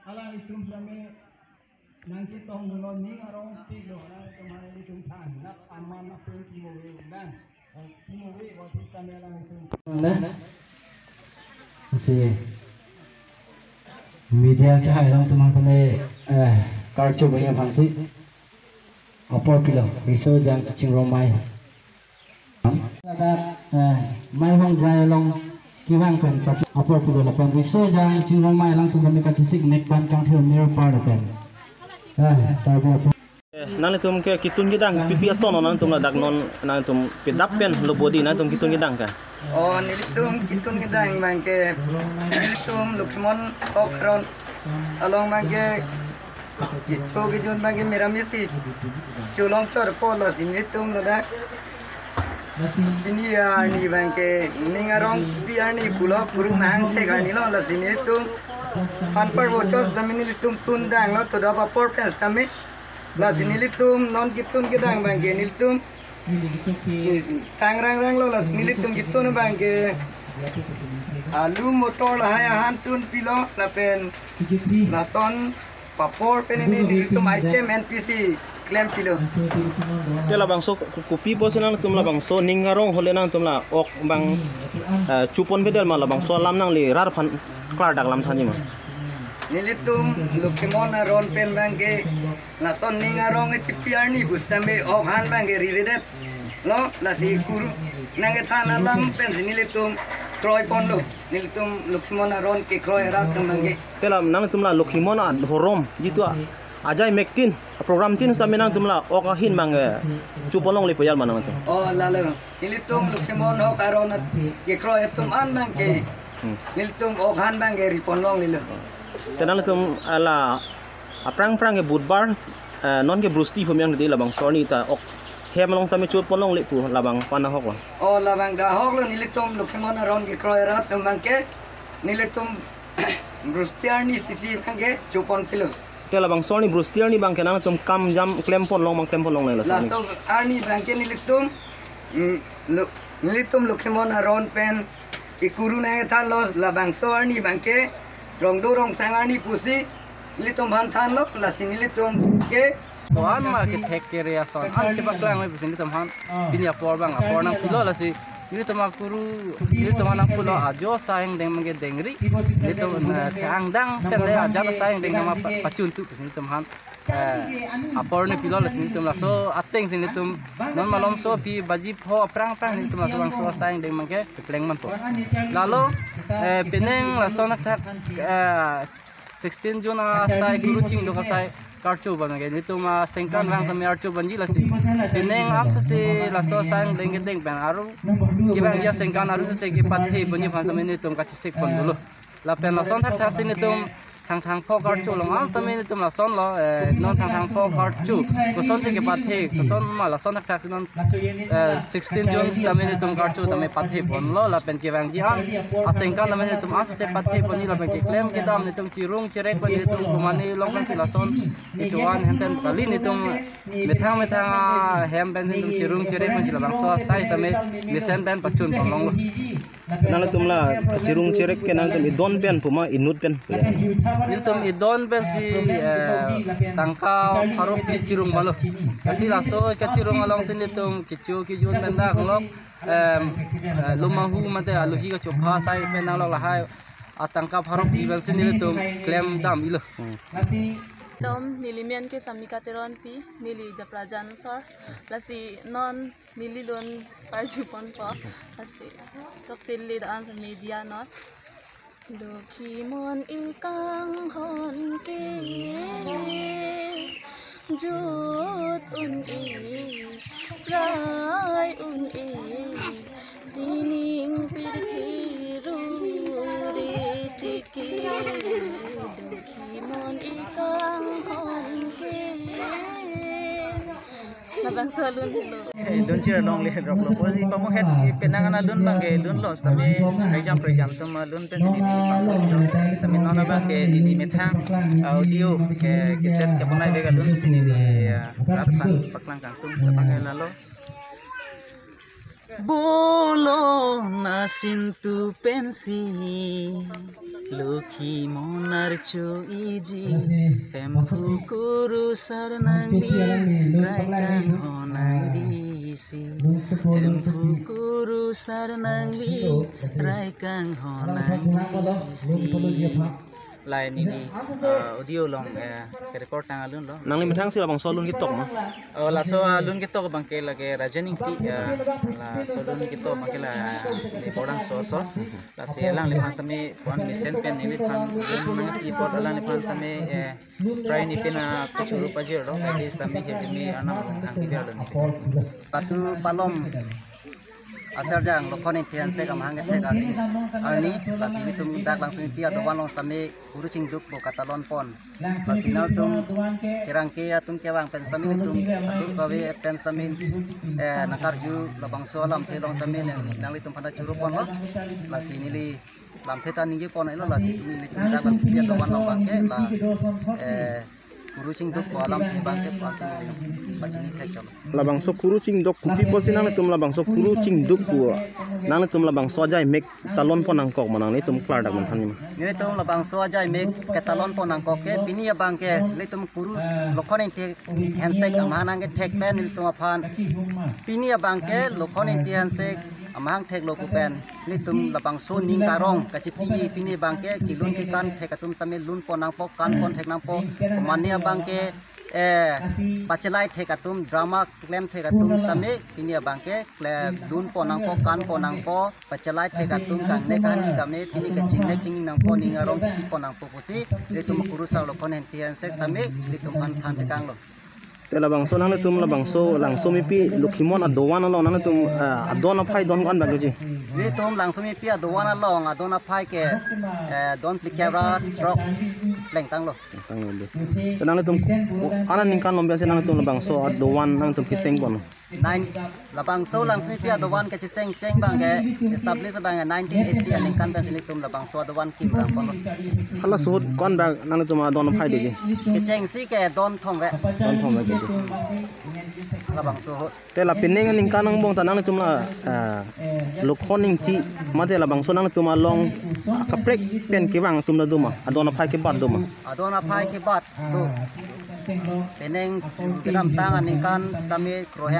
alang itum kami nang citong nulon ni arong tido na kemarin itum tan nak aman apa kimowe dan kimowe waktu kami alang itum masih media ke hai lang tumang sampai kartu banyak fungsi apa pilo riso jang cingromai ada mai hong jai long kiwang pen apa pilo lapan riso jang cingromai lang tu kami kasih sik nek ban kang theu mirror par pen tahu nang tum ke kitun gidang pipi asono nang tum ladak non nang tum pedap pen lo body nang tum kitun gidang ka oh nilitum kitun gidang bangke nilitum lukmon okron along bangke itu gejun bangke miramisi culong cor polos nilitum ladak ini ya ni bangke ningarong piani pulo purung nang te gani lo la nilitum panpar bocos kami nilitum tundang lo to dapat porpes kami la nilitum non kitun gidang bangke nilitum tangrang-rang lo la nilitum kitun bangke alu motor lah ya hantun pilo la pen lason papor pen ini nilitum item NPC claim pilo tela bang so kopi posen nang tum la bang so ningarong hole nang tum la ok bang cupon bedel ma la bang so lam nang li rar phan klar dak lam thani ma nilitum lukimon ron pen bangke lason ningarong chipiarni bustame ok han bangke riredet lo la si kuru nange thana lam pen nilitum Troy Pondo, nilitum lukimon ron ke kroy rat bangke tela nang tum la lukhimon a horom jitu ajai mektin program tin sa menang tum la ok hin mang cupolong li poyal manang tum oh lalo nilitum lukimon ok aron ke kroy tum an bangke nilitum ok han bangke riponlong lilo tenang tum ala aprang-prang ke budbar non ke brusti pemyang di labang sorni ta ok hem long tami cupolong li pu labang panahok wa oh labang dahok lo nilitum lukimon aron ke kroy rat bangke nilitum brustiarni sisi bangke cupon pilo tela bang sorni brustier ni bang kenang tum kam jam klempon long mang klempon long la sorni lasto arni bangke nilitum lukimon aron pen ikuru na than los labang so arni bangke rong do rong sangani pusi nilitum ban than lo la sinilitum ke soan ma ke tek area son an cepak lang mai bisini tamhan pinya por bang apor nang pulo la si ini tama kuru ini tama nang pulo ajo sayang deng mangge dengri itu kang dang kan le aja sayang deng nama pacun tu bisini tamhan apor ni pilo la sini tum la so ateng sini tum non malom so pi baji pho prang ni tum la so bang so sayang deng mangge pleng man po lalu peneng la so nak 16 Jun sai guru cing do sai kartu bang ini tu ma sengkan bang kami kartu banji lasi peneng am se la so sang deng deng pen aru kibang dia sengkan aru se ki pathe banji bang kami ini tum kachi sek pon dulu la pen la son thak sini tum thang pho kartu long am kami ini tum la son lo non thang pho kartu ko son se ki pathe ko son ma la son thak non 16 Jun kami ini tum kartu tami pathe pon lo la pen kibang dia asengkan kami ini tum am se pathe banji la pen ki claim kita am tum cirung cirek banji tum kumani long kan sila son ichuan henten kali ni tum methang hem ben tum cirung cirek banji la bang so size tami lesen ben pacun long lo nang tum la cirung cirek ke nang tum idon pen puma inut pen itu tum idon ben si tangka harap di cirung balo kasi la so ka cirung along sini tum kicu kijun ben dak lo lumahu mate aluhi ka chopha sai ben nang lo la hai atangka harap di ben sini tum claim dam ilo Dom nilimian ke samika teron pi nili japrajan sor lasi non nili lon parjupon po lasi chok chilli dan sa media not dokimon ikang hon ke jut un e rai un e sining pirthiru re tiki dokimon ikang hon ke labang salun lo lun sir long le drop lo posi pamu het penangana lun bangge lun los tami exam tama lun pensini di pasol lo tami nona bangge di methang audio ke set ke punai vega lun sini di rapan paklang kangtung pakai lalo bolo nasin tu pensi Luki monarcho iji Pempu kuru sarnangdi Raikang honangdi si Pempu kuru sarnangdi Raikang honangdi si lain ini audio long record tang alun lo nang ni mithang si labang so lun kitok ma la so alun kitok bangke lage rajani ti la so lun kitok bangke la le bodang so la se lang le pas tame pon misen pen ini pan i pod lang le pan tame prai ni pena pechuru pajero is tame hejmi anam long hang ki dalon patu palom asar jang lokon intian se kam hanget te kali arni lasini tum dak langsung pia do wan long stame guru cingduk bo katalon pon lasinal tum kirang ke ya tum kewang pen stame tum atu kawe pen stame nakarju labang solam te long stame nang li tum pada curu pon lo lasini li lam theta ni je pon elo lasini li tum dak langsung pia do wan long bangke la guru cingduk bo alam te bangke pasini pacini thai cholo labang so kuru cingdok kupi posi nang tum labang so kuru cingduk ku nang tum labang so jai mek talon pon ang kok manang ni tum klar dak man than ni ni tum labang so jai mek ketalon pon ang kok ke pini ya bangke le tum kurus lokon inte handshake amanang ke tek pen ni tum aphan pini ya bangke lokon inte handshake amang tek lo pen ni tum labang so ning karong kacipi pini bangke kilun ki kan tek atum stamel lun pon ang pok kan pon tek nang po mania bangke bachelai tek atum drama claim tek atum stame pini bangke claim lun pon ang po kan pon ang po bachelai tek atum kan ne kan ni kame pini ke ching nang po ning arong cipi pon ang po pusi le tum kurusang lo kon entian sex stame le tum an than tekang lo te labang so nang tum labang so lang so mi pi lukhimon adowan lo nang tum adon phai don kan bag ji ni tum lang so mi pi adowan long adon phai ke don plikera drop leng tang lo tang lo te nang tum anan ning kan lombe se nang tum labang so adowan nang tum kiseng bon nine labang so lang so mi pi adowan ke chiseng cheng bang ke establish bang 1980 aning kan pensili tum labang so adowan kim rang pon hala suhut kon bag nang tum adon phai de ji ke cheng si ke don thong ve labang so te la pineng ning kan nang bong tanang tum la lukhon ning ti ma te labang so nang tum along kaprek pen ki bang tum na duma adon phai ki bat duma adon phai ke bat tu peneng kedam tangan ning kan stame krohem